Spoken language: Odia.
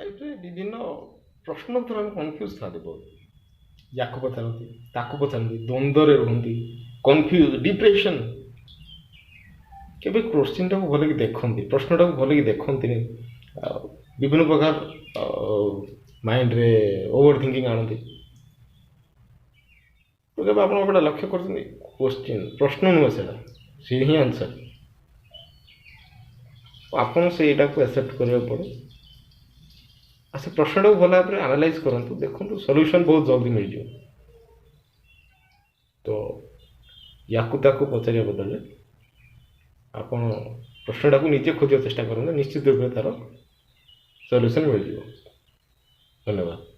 ଲାଇଫରେ ବିଭିନ୍ନ ପ୍ରଶ୍ନ ଉତ୍ତର ଆମେ କନଫ୍ୟୁଜ୍ ଥାନ୍ତି ବହୁତ। ୟାକୁ ପଚାରନ୍ତି ତାକୁ ପଚାରନ୍ତି, ଦ୍ୱନ୍ଦ୍ୱରେ ରୁହନ୍ତି, କନଫ୍ୟୁଜ୍, ଡିପ୍ରେସନ୍। କେବେ କୋଶ୍ଚିନ୍ଟାକୁ ଭଲକି ଦେଖନ୍ତି, ପ୍ରଶ୍ନଟାକୁ ଭଲକି ଦେଖନ୍ତିନି। ଆଉ ବିଭିନ୍ନ ପ୍ରକାର ମାଇଣ୍ଡରେ ଓଭର ଥିଙ୍କିଂ ଆଣନ୍ତି। ତ କେବେ ଆପଣ ଗୋଟେ ଲକ୍ଷ୍ୟ କରୁଛନ୍ତି କୋଶ୍ଚିନ୍ ପ୍ରଶ୍ନ ନୁହେଁ, ସେଇଟା ସିଏ ହିଁ ଆନ୍ସର। ଆପଣ ସେଇଟାକୁ ଆକ୍ସେପ୍ଟ କରିବାକୁ ପଡ଼େ। ଆଉ ସେ ପ୍ରଶ୍ନଟାକୁ ଭଲ ଭାବରେ ଆନାଲାଇଜ୍ କରନ୍ତୁ, ଦେଖନ୍ତୁ ସଲ୍ୟୁସନ୍ ବହୁତ ଜଲ୍ଦି ମିଳିଯିବ। ତ ୟାକୁ ତାକୁ ପଚାରିବା ବଦଳରେ ଆପଣ ପ୍ରଶ୍ନଟାକୁ ନିଜେ ଖୋଜିବାକୁ ଚେଷ୍ଟା କରନ୍ତୁ, ନିଶ୍ଚିତ ରୂପେ ତା'ର ସଲ୍ୟୁସନ୍ ମିଳିଯିବ। ଧନ୍ୟବାଦ।